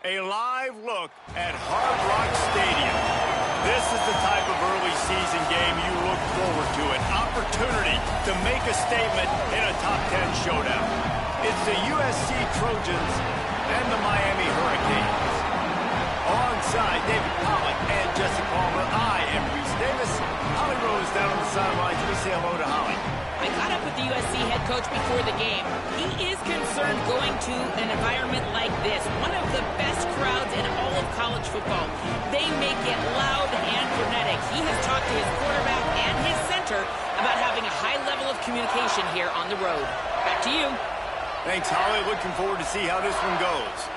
A live look at Hard Rock Stadium. This is the type of early season game you look forward to, an opportunity to make a statement in a top 10 showdown. It's the USC Trojans and the Miami Hurricanes. Alongside David Pollack and Jesse Palmer, I am Reese Davis. Holly Rose down on the sidelines. We say hello to Holly. I caught up with the USC head coach before the game. He is concerned going to an environment like this, one of the best crowds in all of college football. They make it loud and frenetic. He has talked to his quarterback and his center about having a high level of communication here on the road. Back to you. Thanks, Holly. Looking forward to see how this one goes.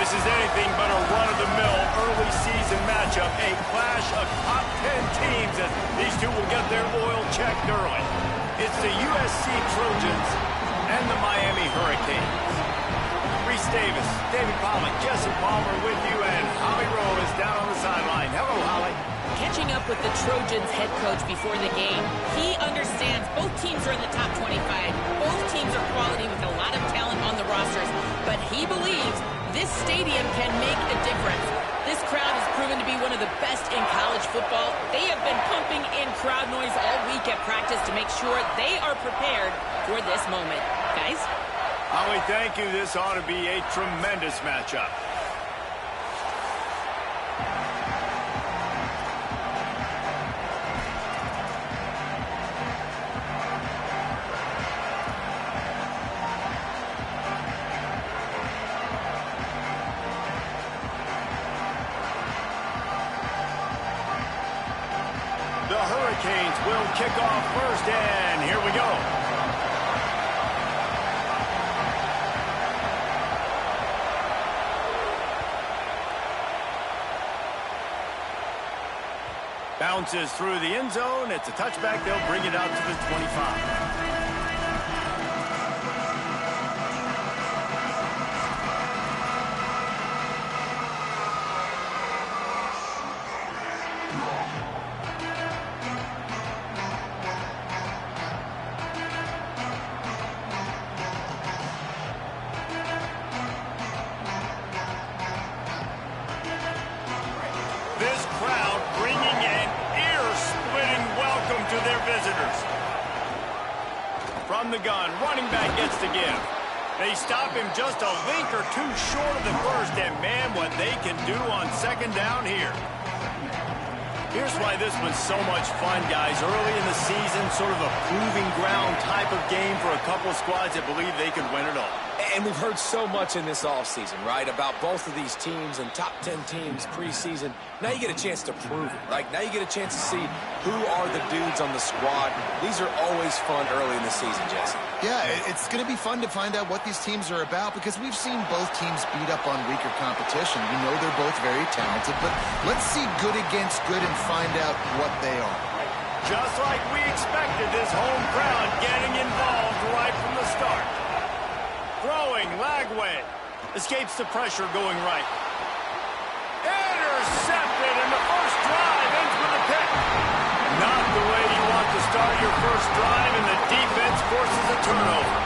This is anything but a run-of-the-mill early season matchup, a clash of top 10 teams as these two will get their oil checked early. It's the USC Trojans and the Miami Hurricanes. Reese Davis, David Pollack, Jesse Palmer with you, and Holly Rowe is down on the sideline. Hello, Holly. Catching up with the Trojans head coach before the game, he understands both teams are in the top 25. Both teams are quality with a lot of talent on the rosters, but he believes this stadium can make a difference. This crowd has proven to be one of the best in college football. They have been pumping in crowd noise all week at practice to make sure they are prepared for this moment. Guys? Holly, thank you. This ought to be a tremendous matchup. The Hurricanes will kick off first, and here we go. Bounces through the end zone. It's a touchback. They'll bring it out to the 25. This crowd bringing an ear-splitting welcome to their visitors. From the gun, running back gets to give. They stop him just a link or two short of the first, and man, what they can do on second down here. Here's why this was so much fun, guys. Early in the season, sort of a proving ground type of game for a couple squads that believe they could win it all. And we've heard so much in this offseason, right, about both of these teams and top 10 teams preseason. Now you get a chance to prove it. Like, now you get a chance to see who are the dudes on the squad. These are always fun early in the season, Jesse. Yeah, it's going to be fun to find out what these teams are about because we've seen both teams beat up on weaker competition. We know they're both very talented, but let's see good against good and find out what they are. Just like we expected, this home crowd getting involved right from the start. Throwing, Lagway. Escapes the pressure going right. Intercepted, and the first drive ends with a pick. Not the way you want to start your first drive, and the defense forces a turnover.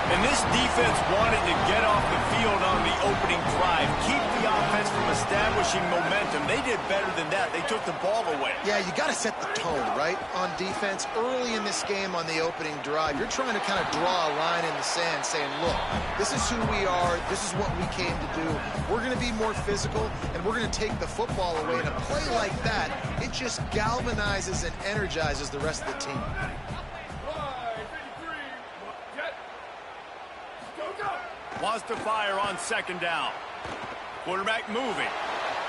And this defense wanted to get off the field on the opening drive, keep the offense from establishing momentum. They did better than that. They took the ball away. Yeah, you got to set the tone, right, on defense. Early in this game on the opening drive, you're trying to kind of draw a line in the sand saying, look, this is who we are. This is what we came to do. We're going to be more physical, and we're going to take the football away. And a play like that, it just galvanizes and energizes the rest of the team. Wants to fire on second down. Quarterback moving.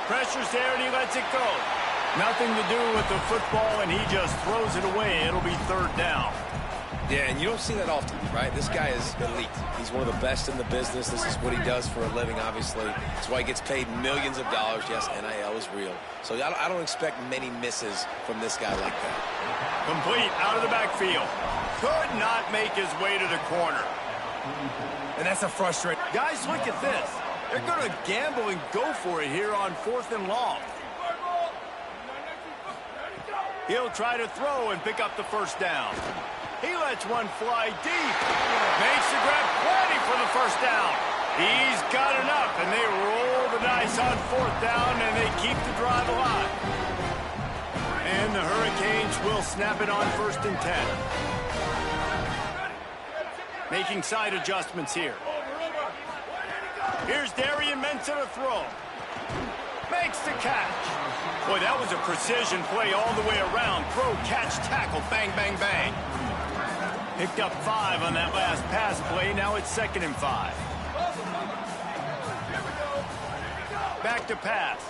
Pressure's there, and he lets it go. Nothing to do with the football, and he just throws it away. It'll be third down. Yeah, and you don't see that often, right? This guy is elite. He's one of the best in the business. This is what he does for a living, obviously. That's why he gets paid millions of dollars. Yes, NIL is real. So I don't expect many misses from this guy like that. Complete out of the backfield. Could not make his way to the corner. And that's a frustrating. Guys, look at this. They're going to gamble and go for it here on 4th and long. He'll try to throw and pick up the first down. He lets one fly deep. Makes the grab plenty for the first down. He's got enough, and they roll the dice on 4th down, and they keep the drive alive. And the Hurricanes will snap it on 1st and 10. Making side adjustments here. Here's Darian Mensah to throw. Makes the catch. Boy, that was a precision play all the way around. Throw, catch, tackle, bang, bang, bang. Picked up 5 on that last pass play. Now it's 2nd and 5. Back to pass.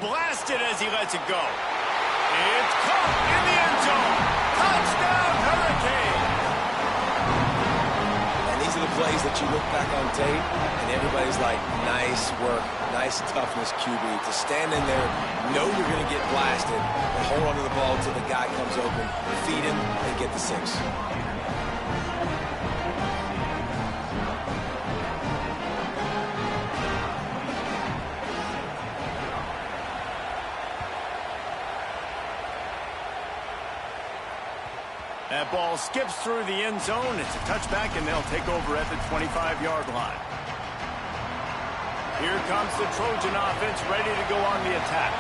Blasted as he lets it go. It's caught in the end zone. Touchdown, Hurricane. These are the plays that you look back on tape, and everybody's like, nice work, nice toughness, QB. To stand in there, know you're going to get blasted, and hold on to the ball until the guy comes open, feed him, and get the 6. That ball skips through the end zone. It's a touchback, and they'll take over at the 25-yard line. Here comes the Trojan offense ready to go on the attack.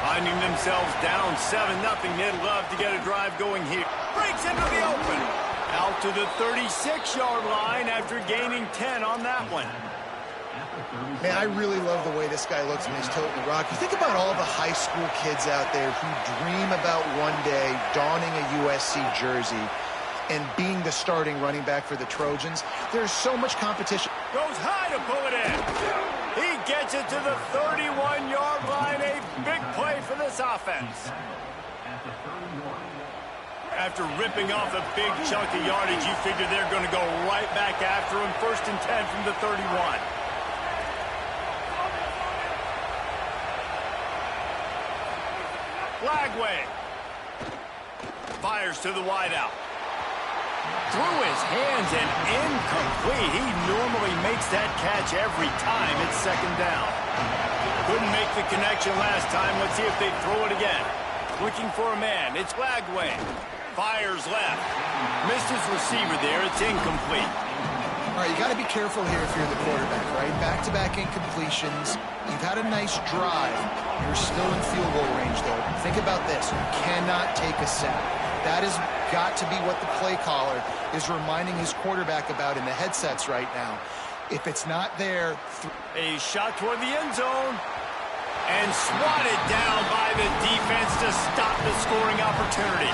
Finding themselves down 7-0. They'd love to get a drive going here. Breaks into the open. Out to the 36-yard line after gaining 10 on that one. Man, I really love the way this guy looks when he's toting the rock. You think about all the high school kids out there who dream about one day donning a USC jersey and being the starting running back for the Trojans. There's so much competition. Goes high to pull it in. He gets it to the 31-yard line. A big play for this offense. After ripping off a big chunk of yardage, you figure they're going to go right back after him. 1st and 10 from the 31. Flagway. Fires to the wideout. Through his hands and incomplete. He normally makes that catch every time. It's 2nd down. Couldn't make the connection last time. Let's see if they throw it again. Looking for a man. It's Flagway. Fires left. Missed his receiver there. It's incomplete. All right, you got to be careful here if you're the quarterback, right? Back-to-back incompletions. You've had a nice drive. You're still in field goal range, though. Think about this. You cannot take a sack. That has got to be what the play caller is reminding his quarterback about in the headsets right now. If it's not there... A shot toward the end zone. And swatted down by the defense to stop the scoring opportunity.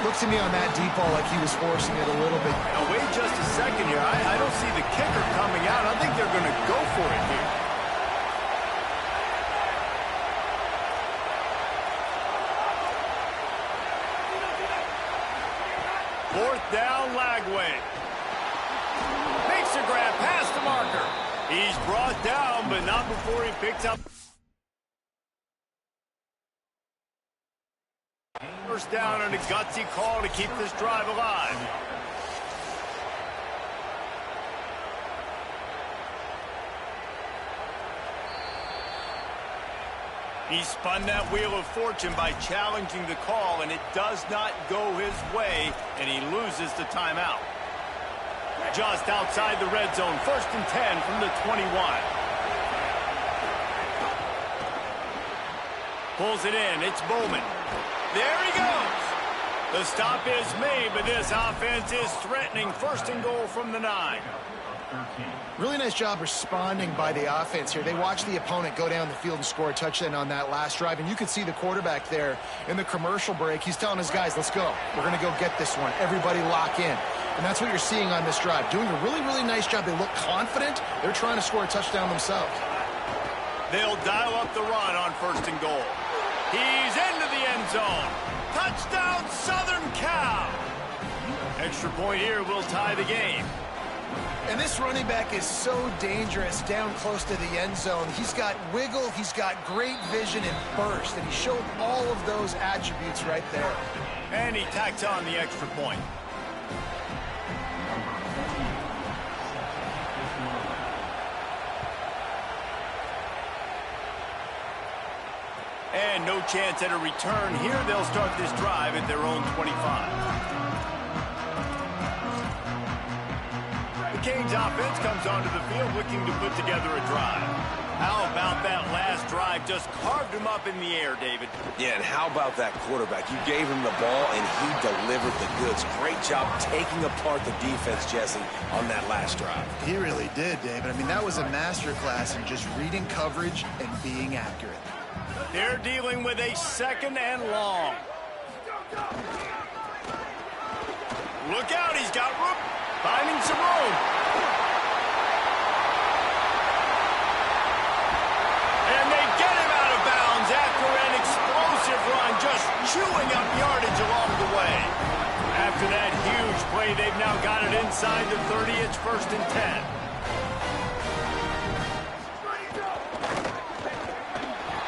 Looks to me on that deep ball like he was forcing it a little bit. Now, wait just a second here. I don't see the kicker coming out. I think they're going to go for it here. Fourth down, Lagway. Makes a grab past the marker. He's brought down, but not before he picks up. First down and a gutsy call to keep this drive alive. He spun that wheel of fortune by challenging the call, and it does not go his way, and he loses the timeout. Just outside the red zone, 1st and 10 from the 21. Pulls it in. It's Bowman. There he goes. The stop is made, but this offense is threatening. 1st and goal from the 9. Really nice job responding by the offense here. They watched the opponent go down the field and score a touchdown on that last drive, and you could see the quarterback there in the commercial break. He's telling his guys, let's go. We're going to go get this one. Everybody lock in. And that's what you're seeing on this drive. Doing a really, really nice job. They look confident. They're trying to score a touchdown themselves. They'll dial up the run on 1st and goal. He's into the end zone. Touchdown, Southern Cal. Extra point here will tie the game. And this running back is so dangerous down close to the end zone. He's got wiggle, he's got great vision and burst, and he showed all of those attributes right there. And he tacks on the extra point. And no chance at a return here. They'll start this drive at their own 25. The Canes offense comes onto the field looking to put together a drive. How about that last drive? Just carved him up in the air, David. Yeah, and how about that quarterback? You gave him the ball, and he delivered the goods. Great job taking apart the defense, Jesse, on that last drive. He really did, David. I mean, that was a masterclass in just reading coverage and being accurate. They're dealing with a 2nd and long. Look out, he's got room. Finding some room. And they get him out of bounds after an explosive run, just chewing up yardage along the way. After that huge play, they've now got it inside the 30. It's 1st and 10.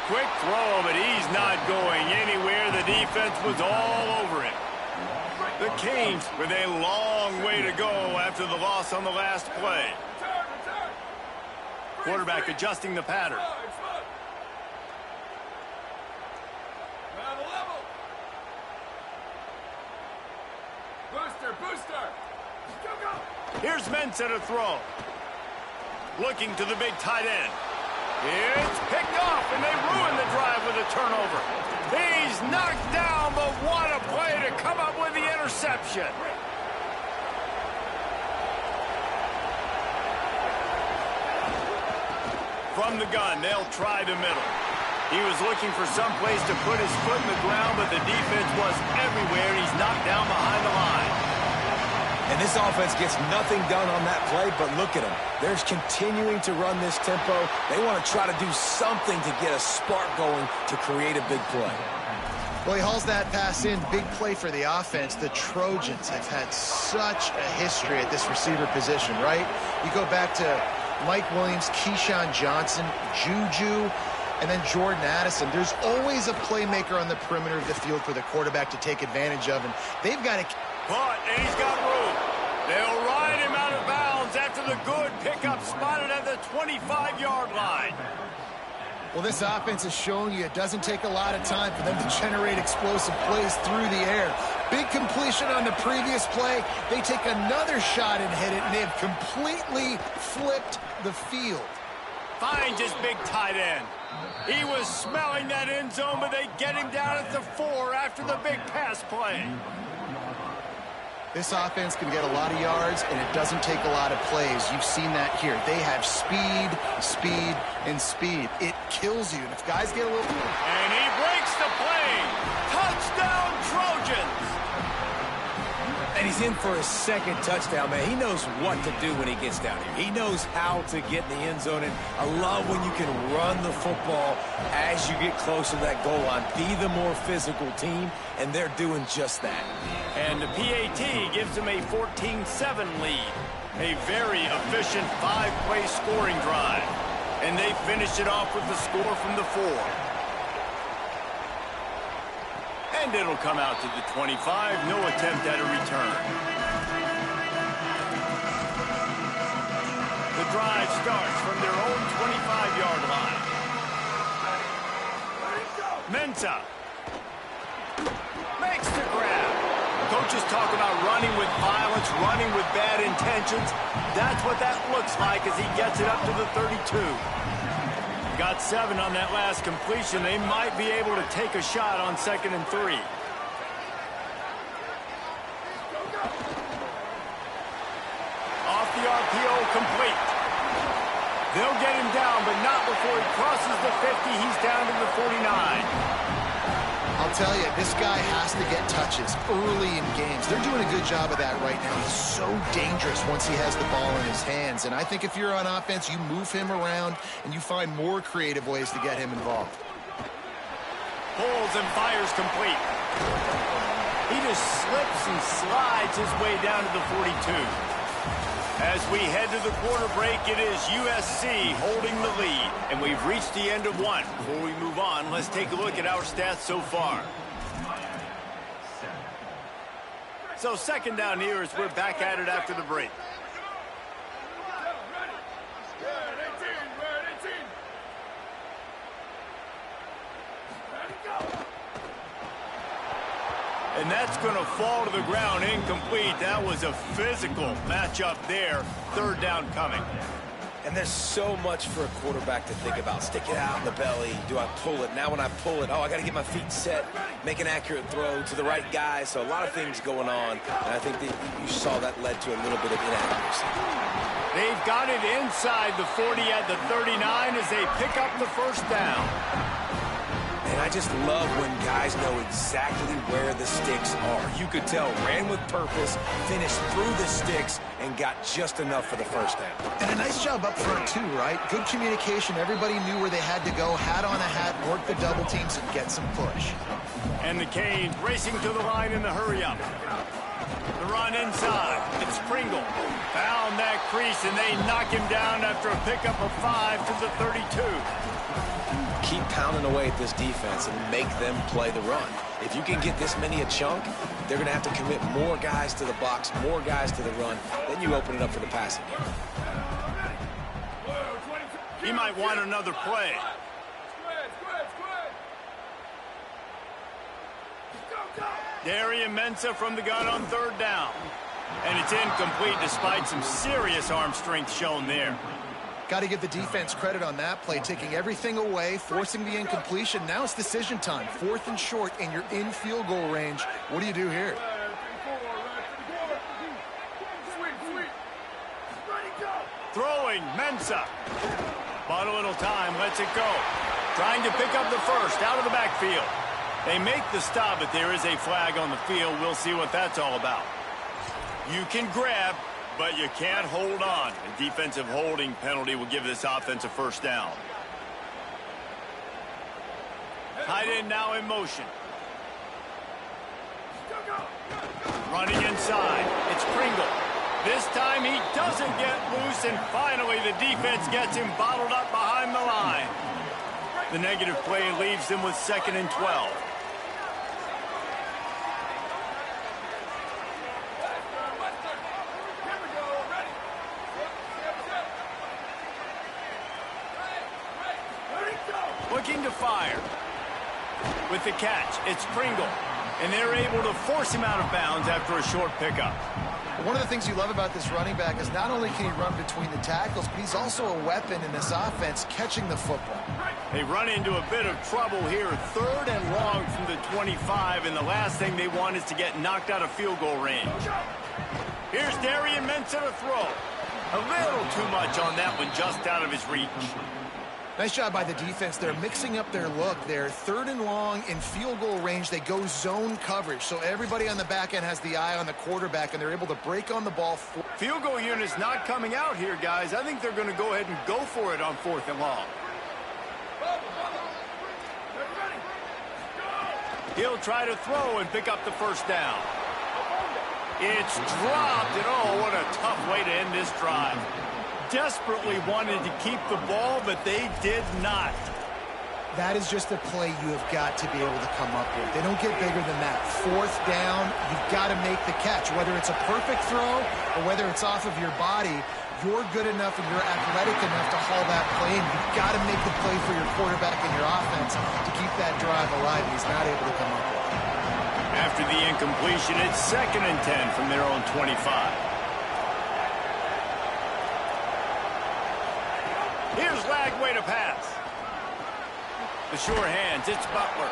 Quick throw, but he's not going anywhere. The defense was all over him. The Canes with a long way to go after the loss on the last play. Quarterback adjusting the pattern. Booster. Here's Mensah to throw. Looking to the big tight end. It's picked off, and they ruin the drive with a turnover. He's knocked down, but what a play to come up with the interception. From the gun, they'll try the middle. He was looking for some place to put his foot in the ground, but the defense was everywhere. He's knocked down behind the line. And this offense gets nothing done on that play, but look at them. They're continuing to run this tempo. They want to try to do something to get a spark going to create a big play. Well, he hauls that pass in. Big play for the offense. The Trojans have had such a history at this receiver position, right? You go back to Mike Williams, Keyshawn Johnson, Juju, and then Jordan Addison. There's always a playmaker on the perimeter of the field for the quarterback to take advantage of, and they've got to... Caught, and he's got room. They'll ride him out of bounds after the good pickup spotted at the 25-yard line. Well, this offense is showing you it doesn't take a lot of time for them to generate explosive plays through the air. Big completion on the previous play. They take another shot and hit it, and they've completely flipped the field. Finds his big tight end. He was smelling that end zone, but they get him down at the 4 after the big pass play. This offense can get a lot of yards, and it doesn't take a lot of plays. You've seen that here. They have speed, and speed. It kills you. And if guys get a little... And he breaks the play. Touchdown, Trojans. And he's in for his 2nd touchdown, man. He knows what to do when he gets down here. He knows how to get in the end zone, and I love when you can run the football as you get close to that goal line. Be the more physical team, and they're doing just that. And the PAT gives them a 14-7 lead. A very efficient 5-play scoring drive. And they finish it off with the score from the 4. And it'll come out to the 25. No attempt at a return. The drive starts from their own 25-yard line. Mensah makes the grab. coaches talk about running with violence, running with bad intentions. That's what that looks like as he gets it up to the 32. Got 7 on that last completion. They might be able to take a shot on 2nd and 3. Off the RPO, complete. They'll get him down, but not before he crosses the 50. He's down to the 49. I'll tell you, this guy has to get touches early in games. They're doing a good job of that right now. He's so dangerous once he has the ball in his hands. And I think if you're on offense, you move him around and you find more creative ways to get him involved. Pulls and fires complete. He just slips and slides his way down to the 42. As we head to the quarter break, it is USC holding the lead. And we've reached the end of one. Before we move on, let's take a look at our stats so far. So 2nd down here as we're back at it after the break. And that's going to fall to the ground, incomplete. That was a physical matchup there. 3rd down coming. And there's so much for a quarterback to think about. Stick it out in the belly. Do I pull it? Now when I pull it, I got to get my feet set, make an accurate throw to the right guy. So a lot of things going on. And I think that you saw that led to a little bit of inaccuracy. They've got it inside the 40 at the 39 as they pick up the 1st down. And I just love when guys know exactly where the sticks are. You could tell, ran with purpose, finished through the sticks, and got just enough for the 1st down. And a nice job up front, too, right? Good communication. Everybody knew where they had to go, hat on a hat, work the double teams, and get some push. And the Canes racing to the line in the hurry-up. The run inside. It's Pringle. Found that crease, and they knock him down after a pickup of 5 to the 32. Keep pounding away at this defense and make them play the run. If you can get this many a chunk, they're going to have to commit more guys to the box, more guys to the run. Then you open it up for the passing game. He might want another play. Darian Mensah from the gun on 3rd down. And it's incomplete despite some serious arm strength shown there. Got to give the defense credit on that play, taking everything away, forcing the incompletion. Now it's decision time. 4th and short, and you're in field goal range. What do you do here? Throwing, Mensah. Bought a little time, lets it go. Trying to pick up the 1st out of the backfield. They make the stop, but there is a flag on the field. We'll see what that's all about. You can grab, but you can't hold on. A defensive holding penalty will give this offense a 1st down. Tight end now in motion. Running inside. It's Pringle. This time he doesn't get loose, and finally the defense gets him bottled up behind the line. The negative play leaves them with 2nd and 12. Looking to fire. With the catch, it's Pringle. And they're able to force him out of bounds after a short pickup. One of the things you love about this running back is not only can he run between the tackles, but he's also a weapon in this offense catching the football. They run into a bit of trouble here. 3rd and long from the 25, and the last thing they want is to get knocked out of field goal range. Here's Darian Mensah to throw. A little too much on that one, just out of his reach. Nice job by the defense. They're mixing up their look. They're 3rd and long in field goal range. They go zone coverage, so everybody on the back end has the eye on the quarterback, and they're able to break on the ball. Field goal unit's not coming out here, guys. I think they're going to go ahead and go for it on 4th and long. He'll try to throw and pick up the 1st down. It's dropped, and oh, what a tough way to end this drive. Desperately wanted to keep the ball, but they did not. That is just a play you have got to be able to come up with. They don't get bigger than that. 4th down, you've got to make the catch. Whether it's a perfect throw or whether it's off of your body, you're good enough and you're athletic enough to haul that play in. You've got to make the play for your quarterback and your offense to keep that drive alive. He's not able to come up with it. After the incompletion, it's 2nd and 10 from their own 25. Here's Lagway to pass. The sure hands, it's Butler.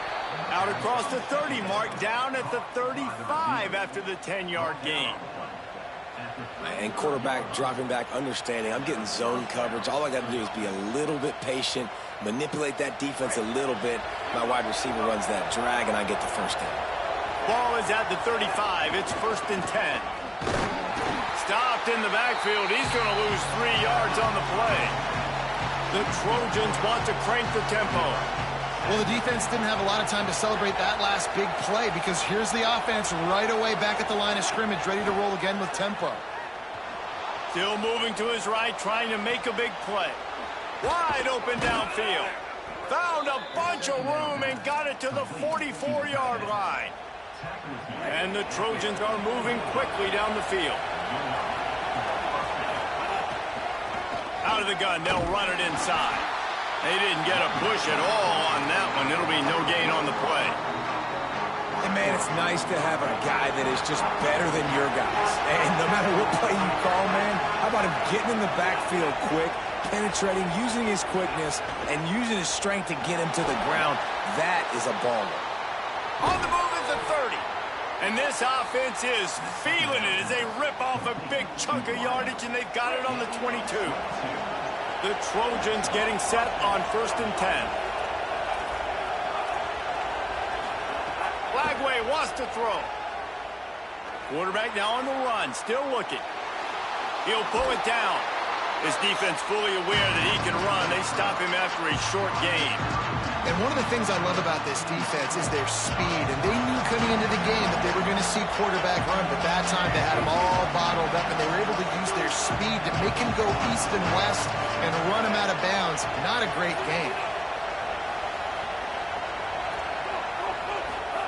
Out across the 30 mark, down at the 35 after the 10-yard gain. And quarterback dropping back, understanding I'm getting zone coverage. All I got to do is be a little bit patient, manipulate that defense a little bit. My wide receiver runs that drag, and I get the first down. Ball is at the 35. It's 1st and 10. Stopped in the backfield. He's going to lose 3 yards on the play. The Trojans want to crank the tempo. Well, the defense didn't have a lot of time to celebrate that last big play because here's the offense right away back at the line of scrimmage, ready to roll again with tempo. Still moving to his right, trying to make a big play. Wide open downfield. Found a bunch of room and got it to the 44-yard line. And the Trojans are moving quickly down the field. Out of the gun, they'll run it inside. They didn't get a push at all on that one. It'll be no gain on the play. And, man, it's nice to have a guy that is just better than your guys. And no matter what play you call, man, how about him getting in the backfield quick, penetrating, using his quickness, and using his strength to get him to the ground. That is a baller. On the move is the 30. And this offense is feeling it as they rip off a big chunk of yardage, and they've got it on the 22. The Trojans getting set on 1st and 10. Lagway wants to throw. Quarterback now on the run, still looking. He'll pull it down. His defense fully aware that he can run. They stop him after a short gain. And one of the things I love about this defense is their speed. And they knew coming into the game that they were going to see quarterback run, but that time they had him all bottled up, and they were able to use their speed to make him go east and west and run him out of bounds. Not a great game.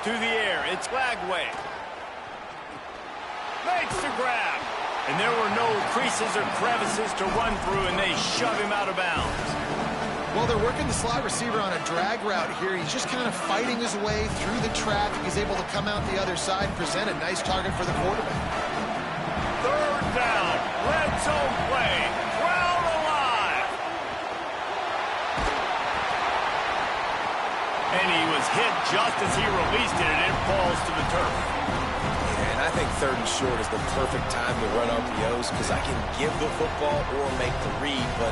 To the air, it's Lagway. Makes the grab. And there were no creases or crevices to run through, and they shove him out of bounds. Well, they're working the slot receiver on a drag route here. He's just kind of fighting his way through the traffic. He's able to come out the other side and present a nice target for the quarterback. 3rd down. Red zone play. Crowd alive. And he was hit just as he released it, and it falls to the turf. And I think 3rd and short is the perfect time to run RPOs because I can give the football or make the read, but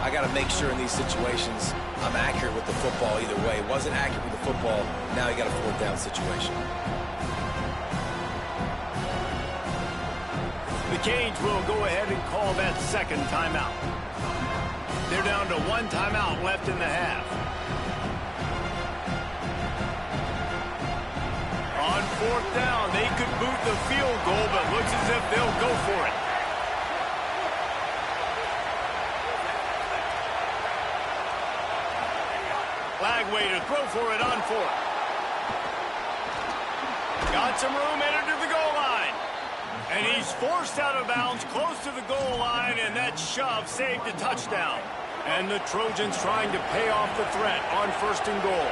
I got to make sure in these situations I'm accurate with the football either way. Wasn't accurate with the football, now you got a 4th down situation. The Canes will go ahead and call that 2nd timeout. They're down to 1 timeout left in the half. On 4th down, they could boot the field goal, but looks as if they'll go for it. Lagway to throw for it on 4th. Got some room, entered to the goal line. And he's forced out of bounds close to the goal line, and that shove saved a touchdown. And the Trojans trying to pay off the threat on 1st and goal.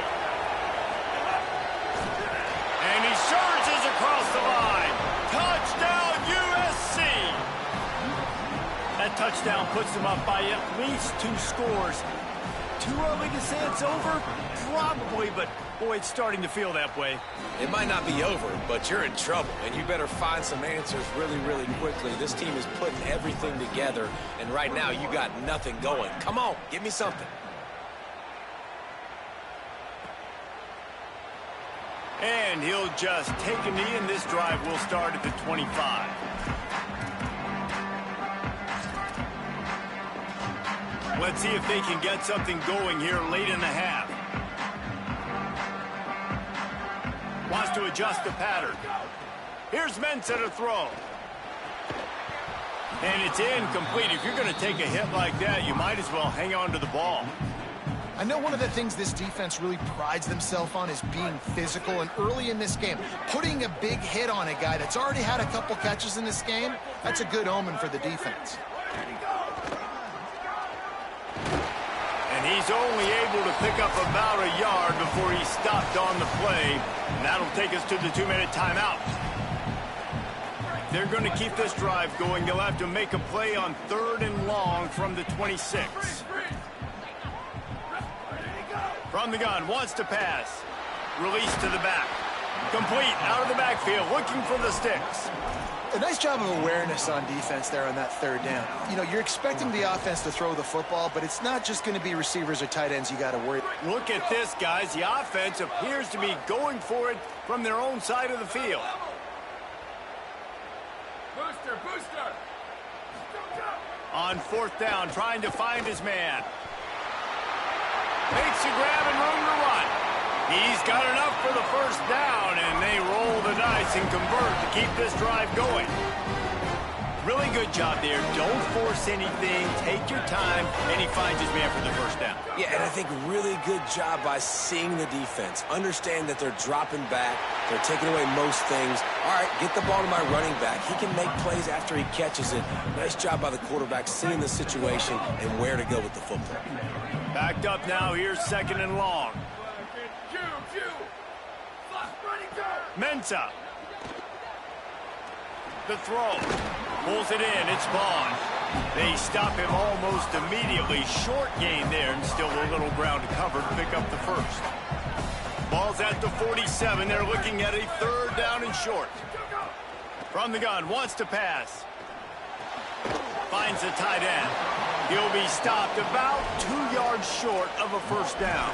And he surges across the line. Touchdown, USC! That touchdown puts them up by at least 2 scores. Too early to say it's over? Probably, but boy, it's starting to feel that way. It might not be over, but you're in trouble, and you better find some answers really, really quickly. This team is putting everything together, and right now you got nothing going. Come on, give me something. And he'll just take a knee, and this drive will start at the 25. Let's see if they can get something going here late in the half. Wants to adjust the pattern. Here's Mensah to throw. And it's incomplete. If you're going to take a hit like that, you might as well hang on to the ball. I know one of the things this defense really prides themselves on is being physical, and early in this game, putting a big hit on a guy that's already had a couple catches in this game, that's a good omen for the defense. And And he's only able to pick up about a yard before he stopped on the play. And that'll take us to the 2-minute timeout. They're going to keep this drive going. They'll have to make a play on 3rd and long from the 26. From the gun, wants to pass. Release to the back. Complete, out of the backfield, looking for the sticks. A nice job of awareness on defense there on that 3rd down. You know, you're expecting the offense to throw the football, but it's not just going to be receivers or tight ends you got to worry. Look at this, guys. The offense appears to be going for it from their own side of the field. Booster, booster. On 4th down, trying to find his man. Makes a grab and room to run. He's got enough for the 1st down, and they roll the dice and convert to keep this drive going. Really good job there. Don't force anything. Take your time, and he finds his man for the 1st down. Yeah, and I think really good job by seeing the defense. Understand that they're dropping back. They're taking away most things. All right, get the ball to my running back. He can make plays after he catches it. Nice job by the quarterback seeing the situation and where to go with the football. Backed up now. Here's 2nd and long. Mensah. The throw. Pulls it in. It's Vaughn. They stop him almost immediately. Short gain there, and still a little ground to cover to pick up the 1st. Ball's at the 47. They're looking at a 3rd down and short. From the gun. Wants to pass. Finds the tight end. He'll be stopped about 2 yards short of a 1st down.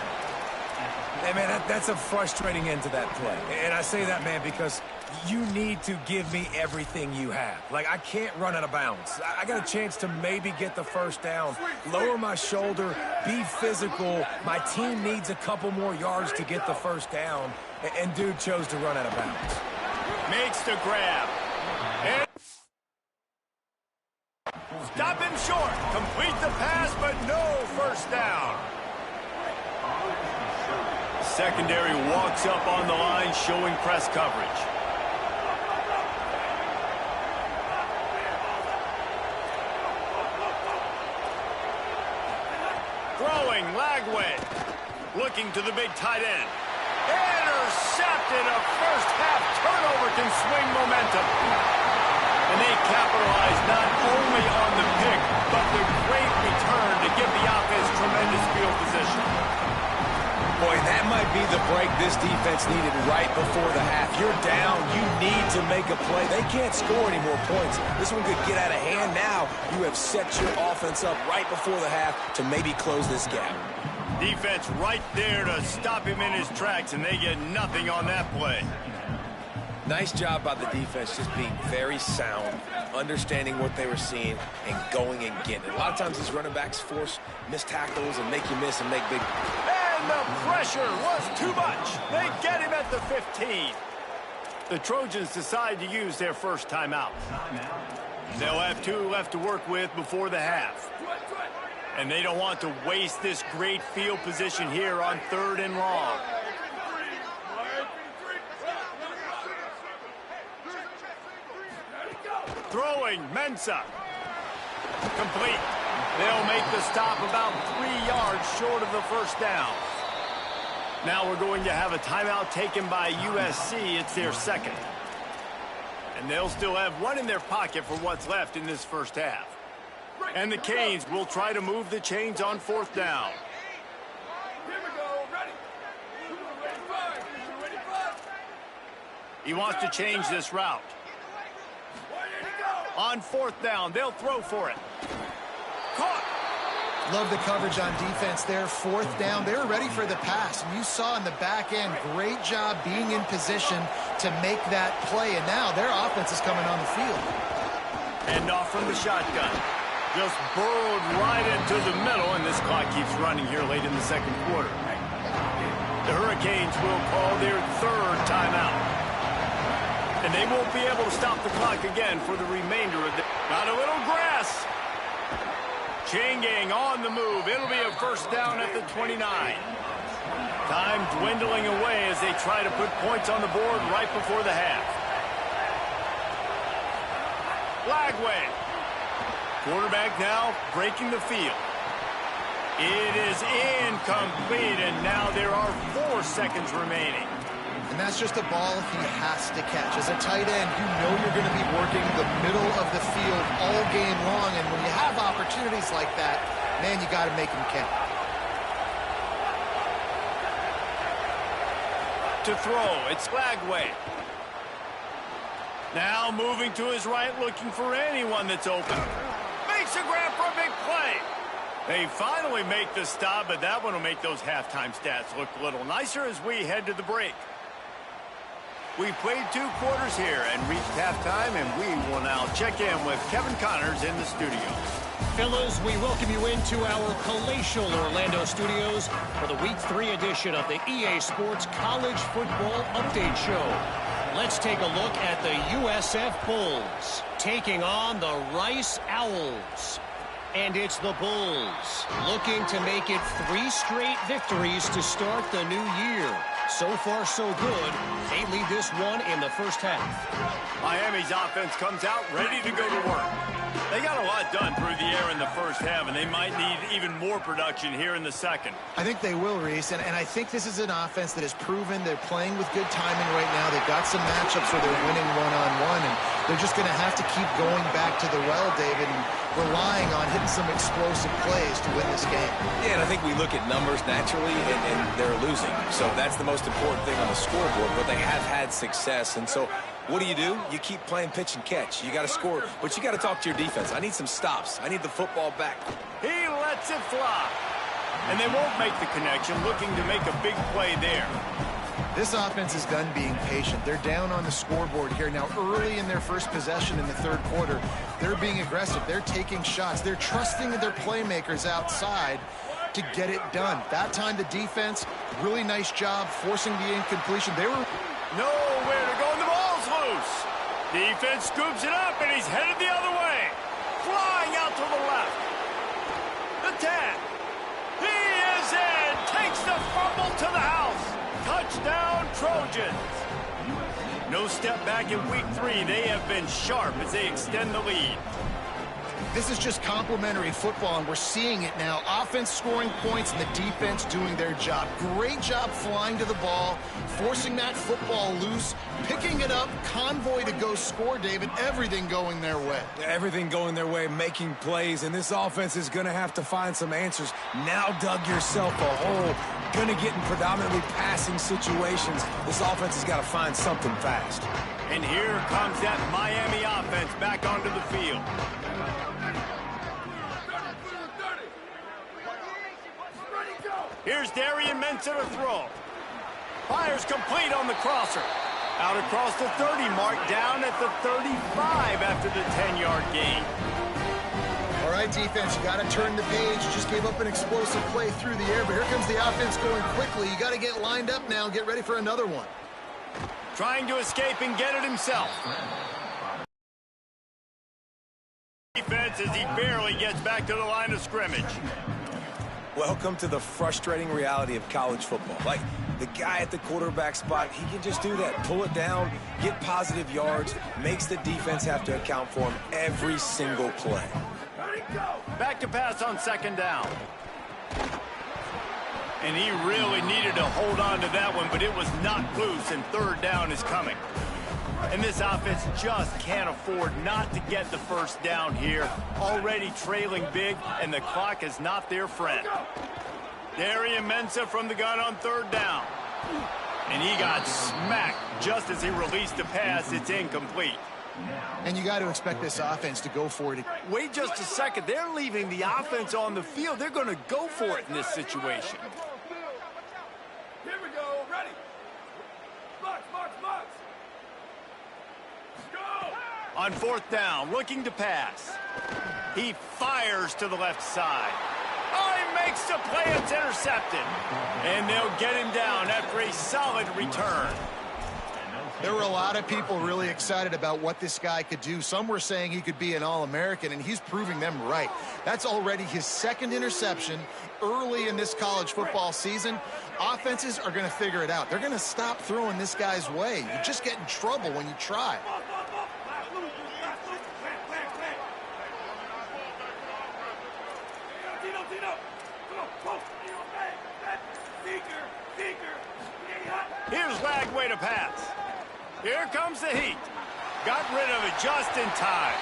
Hey, man, that's a frustrating end to that play. And I say that, man, because you need to give me everything you have. Like, I can't run out of bounds. I got a chance to maybe get the 1st down, lower my shoulder, be physical. My team needs a couple more yards to get the 1st down, and dude chose to run out of bounds. Makes the grab. And stop him short. Complete the pass, but no 1st down. Secondary walks up on the line, showing press coverage. Throwing, Lagway. Looking to the big tight end. Intercepted. A 1st half turnover can swing momentum. And they capitalize not only on the pick, but the great return to give the offense tremendous field position. Boy, that might be the break this defense needed right before the half. You're down. You need to make a play. They can't score any more points. This one could get out of hand now. You have set your offense up right before the half to maybe close this gap. Defense right there to stop him in his tracks, and they get nothing on that play. Nice job by the defense just being very sound, understanding what they were seeing, and going and getting it. A lot of times these running backs force missed tackles and make you miss and make big... And the pressure was too much. They get him at the 15. The Trojans decide to use their 1st timeout. They'll have 2 left to work with before the half. And they don't want to waste this great field position here on 3rd and long. Throwing, Mensah. Complete. They'll make the stop about 3 yards short of the 1st down. Now we're going to have a timeout taken by USC. It's their 2nd. And they'll still have 1 in their pocket for what's left in this 1st half. And the Canes will try to move the chains on 4th down. He wants to change this route. On 4th down, they'll throw for it. Caught. Love the coverage on defense there. 4th down. They were ready for the pass. And you saw in the back end, great job being in position to make that play. And now their offense is coming on the field. And off from the shotgun. Just burrowed right into the middle, and this clock keeps running here late in the 2nd quarter. The Hurricanes will call their 3rd timeout. And they won't be able to stop the clock again for the remainder of the... Got a little grass. Chain gang on the move. It'll be a 1st down at the 29. Time dwindling away as they try to put points on the board right before the half. Lagway. Quarterback now breaking the field. It is incomplete, and now there are 4 seconds remaining. And that's just a ball he has to catch. As a tight end, you know you're going to be working the middle of the field all game long, and when you have opportunities like that, man, you got to make them count. To throw, it's Lagway. Now moving to his right, looking for anyone that's open. Makes a grab for a big play. They finally make the stop, but that one will make those halftime stats look a little nicer as we head to the break. We played 2 quarters here and reached halftime, and we will now check in with Kevin Connors in the studio. Fellas, we welcome you into our palatial Orlando studios for the Week 3 edition of the EA Sports College Football Update Show. Let's take a look at the USF Bulls taking on the Rice Owls. And it's the Bulls looking to make it 3 straight victories to start the new year. So far, so good. They lead this one in the first half. Miami's offense comes out ready to go to work. They got a lot done through the air in the first half, and they might need even more production here in the second. I think they will, Reese, and I think this is an offense that has proven they're playing with good timing right now. They've got some matchups where they're winning one-on-one, and they're just going to have to keep going back to the well, David, and relying on hitting some explosive plays to win this game. Yeah, and I think we look at numbers naturally, and they're losing. So that's the most important thing on the scoreboard, but they have had success. And so what do? You keep playing pitch and catch. You got to score, but you got to talk to your defense. I need some stops. I need the football back. He lets it fly. And they won't make the connection, looking to make a big play there. This offense is done being patient. They're down on the scoreboard here. Now, early in their first possession in the third quarter, they're being aggressive. They're taking shots. They're trusting their playmakers outside to get it done. That time, the defense, really nice job forcing the incompletion. They were nowhere to go, and the ball's loose. Defense scoops it up, and he's headed the other way. Flying out to the left. The 10. He is in. Takes the fumble to the house. Touchdown, Trojans. No step back in week 3. They have been sharp as they extend the lead. This is just complimentary football, and we're seeing it now. Offense scoring points and the defense doing their job. Great job flying to the ball, forcing that football loose, picking it up, convoy to go score, David. Everything going their way. Everything going their way, making plays, and this offense is going to have to find some answers. Now dug yourself a hole. Going to get in predominantly passing situations. This offense has got to find something fast. And here comes that Miami offense back onto the field. Here's Darian Mensah to throw. Fires complete on the crosser. Out across the 30 mark, down at the 35 after the 10-yard gain. All right, defense, you got to turn the page. Just gave up an explosive play through the air, but here comes the offense going quickly. You got to get lined up now and get ready for another one. Trying to escape and get it himself. Defense as he barely gets back to the line of scrimmage. Welcome to the frustrating reality of college football. Like, the guy at the quarterback spot, he can just do that. Pull it down, get positive yards, makes the defense have to account for him every single play. Back to pass on second down. And he really needed to hold on to that one, but it was knocked loose, and third down is coming. And this offense just can't afford not to get the first down here. Already trailing big, and the clock is not their friend. Darian Mensah from the gun on third down. And he got smacked just as he released the pass. It's incomplete. And you got to expect this offense to go for it. Wait just a second. They're leaving the offense on the field. They're going to go for it in this situation. Here we go. Ready. Box, box, box. Go. On fourth down, looking to pass. He fires to the left side. Oh, he makes the play. It's intercepted. And they'll get him down after a solid return. There were a lot of people really excited about what this guy could do. Some were saying he could be an All-American, and he's proving them right. That's already his second interception early in this college football season. Offenses are going to figure it out. They're going to stop throwing this guy's way. You just get in trouble when you try. Here's Lagway to pass. Here comes the heat. Got rid of it just in time.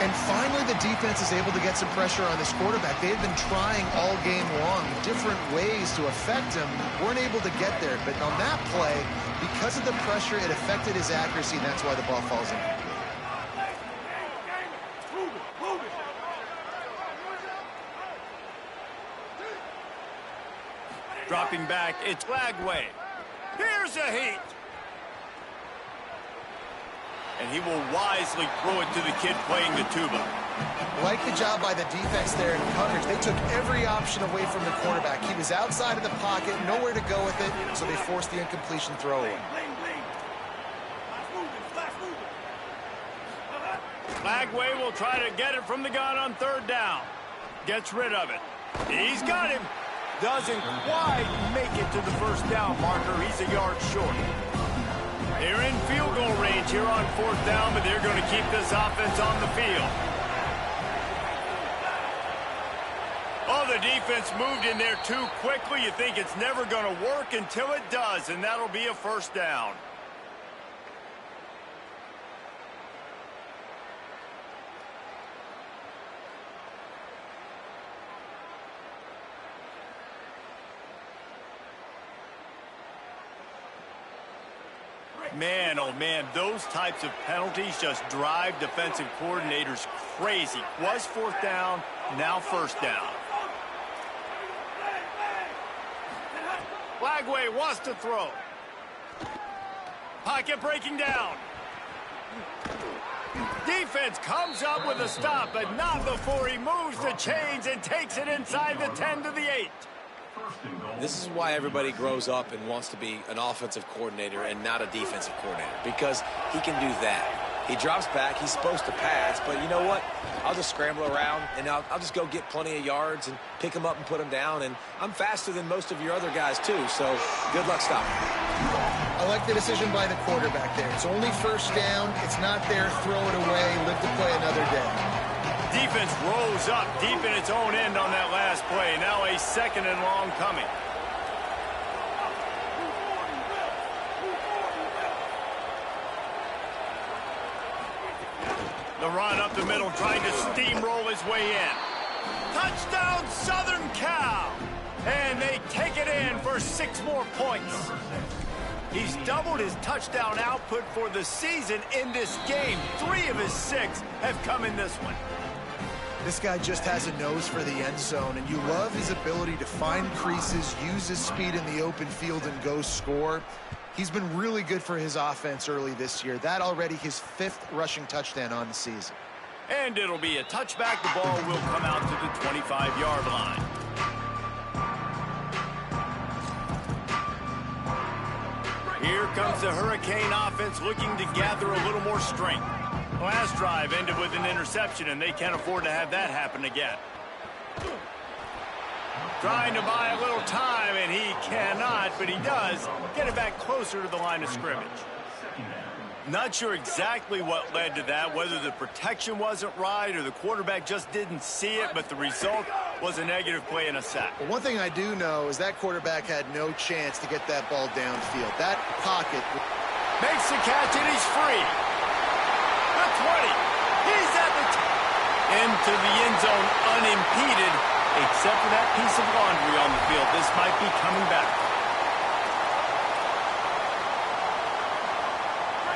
And finally, the defense is able to get some pressure on this quarterback. They had been trying all game long different ways to affect him. Weren't able to get there. But on that play, because of the pressure, it affected his accuracy, and that's why the ball falls in. Dropping back, it's Lagway. Here's a heat. And he will wisely throw it to the kid playing the tuba. Like the job by the defense there in coverage. They took every option away from the quarterback. He was outside of the pocket, nowhere to go with it, so they forced the incompletion throw away. Lagway will try to get it from the gun on third down. Gets rid of it. He's got him. Doesn't quite make it to the first down marker. He's a yard short. They're in field goal range here on fourth down, but they're going to keep this offense on the field. Oh, the defense moved in there too quickly. You think it's never going to work until it does, and that'll be a first down. Man, oh man, those types of penalties just drive defensive coordinators crazy. Was fourth down, now first down. Lagway wants to throw. Pocket breaking down. Defense comes up with a stop, but not before he moves the chains and takes it inside the 10 to the 8. This is why everybody grows up and wants to be an offensive coordinator and not a defensive coordinator, because he can do that. He drops back. He's supposed to pass, but you know what? I'll just scramble around, and I'll just go get plenty of yards and pick them up and put them down, and I'm faster than most of your other guys, too, so good luck stopping. I like the decision by the quarterback there. It's only first down. It's not there. Throw it away. Live to play another day. Defense rolls up deep in its own end on that last play. Now a second and long coming. The run up the middle, trying to steamroll his way in. Touchdown, Southern Cal! And they take it in for 6 more points. He's doubled his touchdown output for the season in this game. 3 of his 6 have come in this one. This guy just has a nose for the end zone, and you love his ability to find creases, use his speed in the open field, and go score. He's been really good for his offense early this year. That already his 5th rushing touchdown on the season. And it'll be a touchback. The ball will come out to the 25-yard line. Here comes the Hurricane offense looking to gather a little more strength. Last drive ended with an interception, and they can't afford to have that happen again. Trying to buy a little time, and he cannot, but he does get it back closer to the line of scrimmage. Not sure exactly what led to that, whether the protection wasn't right or the quarterback just didn't see it, but the result was a negative play and a sack. But one thing I do know is that quarterback had no chance to get that ball downfield. That pocket makes the catch, and he's free. The 20. He's at the into the end zone unimpeded, except for that piece of laundry on the field. This might be coming back.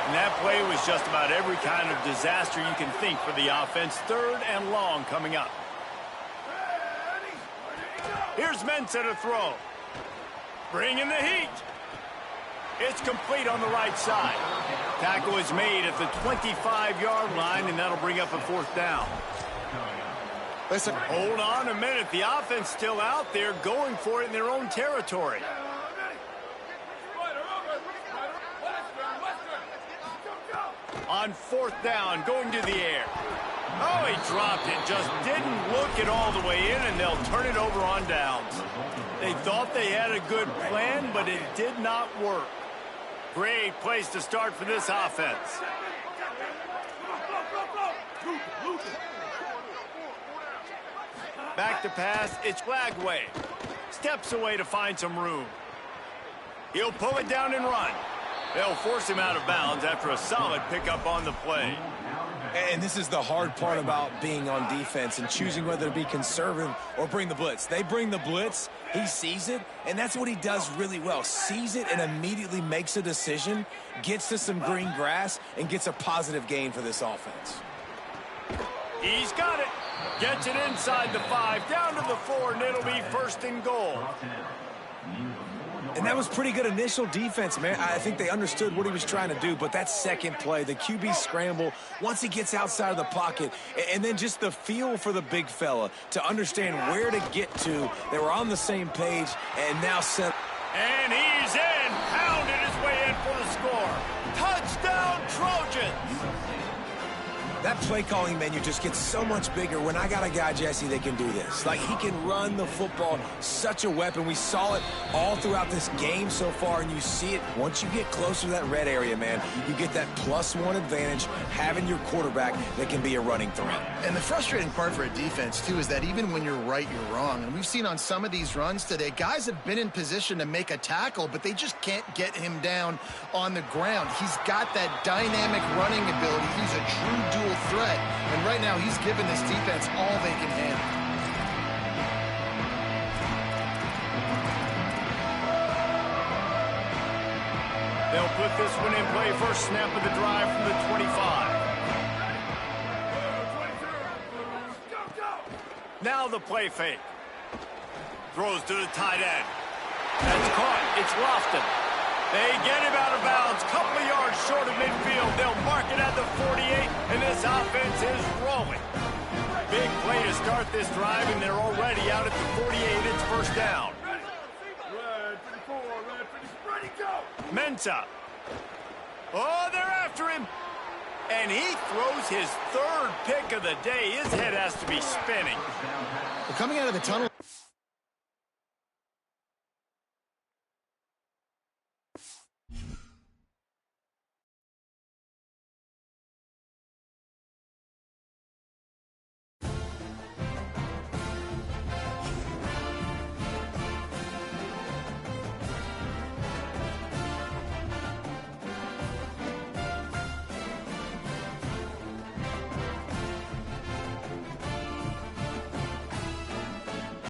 And that play was just about every kind of disaster you can think for the offense. 3rd and long coming up. Here's Mensah to throw. Bringing the heat. It's complete on the right side. Tackle is made at the 25-yard line, and that'll bring up a 4th down. Listen, hold on a minute. The offense still out there going for it in their own territory. On 4th down, going to the air. Oh, he dropped it. Just didn't look it all the way in, and they'll turn it over on downs. They thought they had a good plan, but it did not work. Great place to start for this offense. Back to pass, it's Lagway. Steps away to find some room. He'll pull it down and run. They'll force him out of bounds after a solid pickup on the play. And this is the hard part about being on defense and choosing whether to be conservative or bring the blitz. They bring the blitz, he sees it, and that's what he does really well. Sees it and immediately makes a decision, gets to some green grass, and gets a positive gain for this offense. He's got it. Gets it inside the 5, down to the 4, and it'll be 1st and goal. And that was pretty good initial defense, man. I think they understood what he was trying to do, but that second play, the QB scramble, once he gets outside of the pocket, and then just the feel for the big fella to understand where to get to. They were on the same page, and now set. And he's in, pounded his way in for the score. Touchdown, Trojans! That play calling menu just gets so much bigger when I got a guy, Jesse, that can do this. Like, he can run the football, such a weapon. We saw it all throughout this game so far, and you see it once you get closer to that red area, man. You get that +1 advantage having your quarterback that can be a running threat. And the frustrating part for a defense, too, is that even when you're right, you're wrong. And we've seen on some of these runs today, guys have been in position to make a tackle, but they just can't get him down on the ground. He's got that dynamic running ability. He's a true dual threat, and right now he's given this defense all they can handle. They'll put this one in play. First snap of the drive from the 25. Now the play fake. Throws to the tight end. That's caught. It's Lofton. They get him out of bounds, couple of yards short of midfield. They'll mark it at the 48, and this offense is rolling. Big play to start this drive, and they're already out at the 48. It's 1st down. Red 54, red 54, ready, go! Mensah. Oh, they're after him. And he throws his 3rd pick of the day. His head has to be spinning. Well, coming out of the tunnel.